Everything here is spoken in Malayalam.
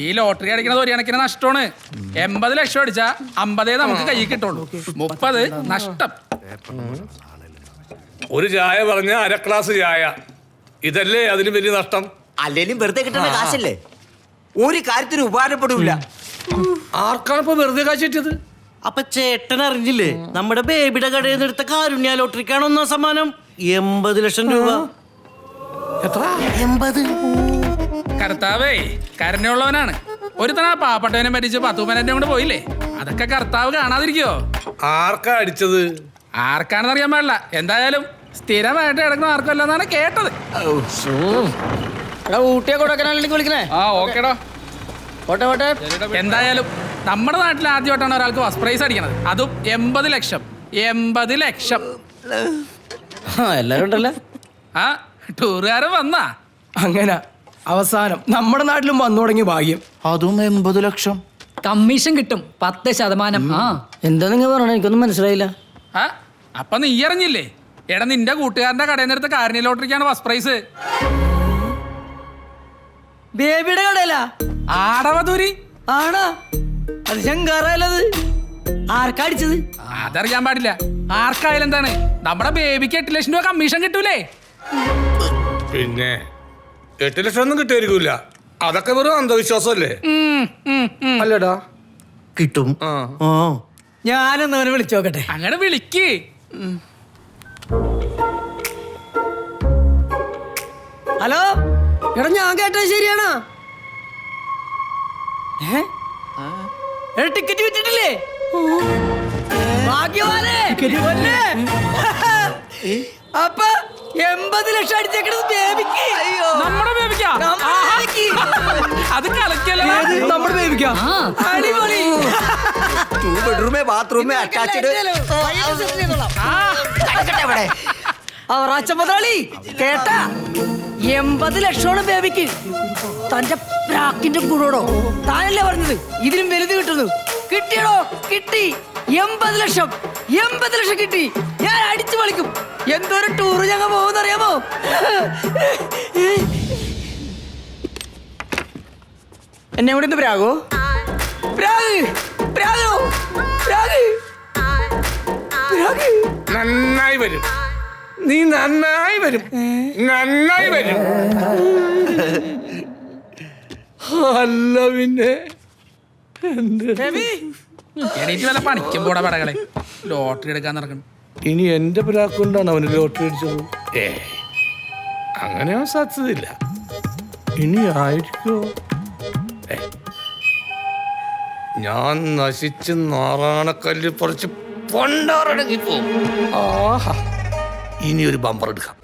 ഈ ലോട്ടറി അടിക്കണത് ഒരു കണക്കിന് നഷ്ടമാണ്. 80 ലക്ഷം അടിച്ചാ 50 നമുക്ക് കയ്യിൽ കിട്ടുള്ളൂ. 30 നഷ്ടം. ഒരു ചായ പറഞ്ഞ അര ഗ്ലാസ് ചായ, ഇതല്ലേ അതിന് വലിയ നഷ്ടം? അല്ലേലും വെറുതെ കിട്ടുന്ന കാശല്ലേ, ഒരു കാര്യത്തിന് ഉപകാരപ്പെടില്ല. ആർക്കാണ് ഇപ്പൊ വെറുതെ കാശ് കിട്ടിയത്? അപ്പൊ ചേട്ടൻ അറിഞ്ഞില്ലേ, നമ്മുടെ ബേബിയുടെ കടയിൽ നിന്ന് എടുത്ത കാരുണ്യ ലോട്ടറിക്കാണ് ഒന്നാം സമ്മാനം. 80 ലക്ഷം രൂപ. എത്ര? 80. കർത്താവേ കരുണയുള്ളവനാണ്. ഒരു തവണ പാവപ്പെട്ടവനെ മരിച്ച് 10 പതിനെന്നെ കൊണ്ട് പോയില്ലേ, അതൊക്കെ കർത്താവ് കാണാതിരിക്കോ? ആർക്കാ അടിച്ചത്? ആർക്കാണെന്ന് അറിയാൻ പാടില്ല. എന്തായാലും സ്ഥിരമായിട്ട് കിടക്കുന്ന ആർക്കും അല്ലെന്നാണ് കേട്ടത്. ഊട്ടിയെ കൊടുക്കാനാണെങ്കിൽ വിളിക്കണേ. ആ ഓക്കേടാ. എന്തായാലും നമ്മുടെ നാട്ടിൽ ആദ്യമായിട്ടാണ് ഒരാൾക്ക് ഫസ്റ്റ് പ്രൈസ് അടിക്കണത്, അതും 80 ലക്ഷം. 80 ലക്ഷം. എല്ലാരും ഉണ്ടല്ലോ. ആ ടൂറുകാരൻ വന്നാ അങ്ങനെ അവസാനം നമ്മുടെ നാട്ടിലും വന്നു തുടങ്ങിയ ഭാഗ്യം. അതും 80 ലക്ഷം. കമ്മീഷൻ കിട്ടും 10%. ആ എന്താ നിങ്ങൾ പറഞ്ഞ, എനിക്കൊന്നും മനസ്സിലായില്ല. ആ അപ്പൊ നീ അറിഞ്ഞില്ലേ? എടാ നിന്റെ കൂട്ടുകാരന്റെ കടയിൽ നിന്ന് എടുത്ത കാരുണ്യ ലോട്ടറിക്കാണ് ഫസ്റ്റ് പ്രൈസ്. ബേബിയുടെ കടയിലാ? ആടവധൂരി ആണോ? അത് ശങ്കാറല്ലത്. ആർക്കാ അടിച്ചത്? അതറിയാൻ പാടില്ല. ആർക്കായാലും എന്താണ്, നമ്മുടെ ബേബിക്ക് 8 ലക്ഷം രൂപ കമ്മീഷൻ കിട്ടൂലേ? പിന്നെ 8 ലക്ഷം ഒന്നും കിട്ടിയായിരിക്കൂല. അതൊക്കെ വെറും അന്ധവിശ്വാസമല്ലേ? അല്ലടാ, കിട്ടും. ഞാനൊന്നവനെ വിളിച്ചു നോക്കട്ടെ. അങ്ങനെ വിളിക്ക്. ഹലോ എടാ, ഞാൻ കേട്ടത് ശരിയാണോ? ടിക്കറ്റ് വിറ്റിട്ടില്ലേ? ഭാഗ്യവാനേ. അപ്പൊ 80 ലക്ഷം അടിച്ചേക്കണത് ബേബിക്ക്. നമ്മുടെ ബേബിക്കാ? അത് കളിക്കല്ലേ നമ്മുടെ ബേബിക്കാ? അടിപൊളി. 2 ബെഡ്റൂമേ ബാത്റൂമേ അറ്റാച്ച്ഡ്. അവറാച്ച മുതലാളി കേട്ടാ, 80 ലക്ഷമാണ് ബേബിക്ക്. തന്റെ പ്രാക്കിന്റെ ഗുണോടോ, താനല്ലേ പറഞ്ഞത് ഇതിലും വലുത് കിട്ടുന്നു. കിട്ടിയടോ, കിട്ടി. 80 ലക്ഷം. 80 ലക്ഷം കിട്ടി. ഞാൻ അടിച്ചു പൊളിക്കും. എന്തോരം ടൂറ് ഞങ്ങൾ പോകുന്നറിയാമോ? എന്നെ കൂടെ പ്രാഗോ? പ്രാഗ് പ്രാഗോ പ്രാഗ് പ്രാഗ്. നന്നായി വരും, നീ നന്നായി വരും, നന്നായി വരും. അല്ല പിന്നെ എണീറ്റ് വല്ല പണിക്കും പോടാ പടകളെ. ലോട്ടറി എടുക്കാൻ നടക്കണം. ഇനി എന്റെ പിരാക്കൊണ്ടാണ് അവന് ലോട്ടറി അടിച്ചത്? അങ്ങനെ സാധ്യതയില്ല. ഇനി ആയിരിക്കോ? ഞാൻ നശിച്ച് നാറാണക്കല്ല് പറിച്ച് പൊണ്ടാറടങ്ങിപ്പോ. ആഹാ, ഇനി ഒരു ബമ്പർ എടുക്കാം.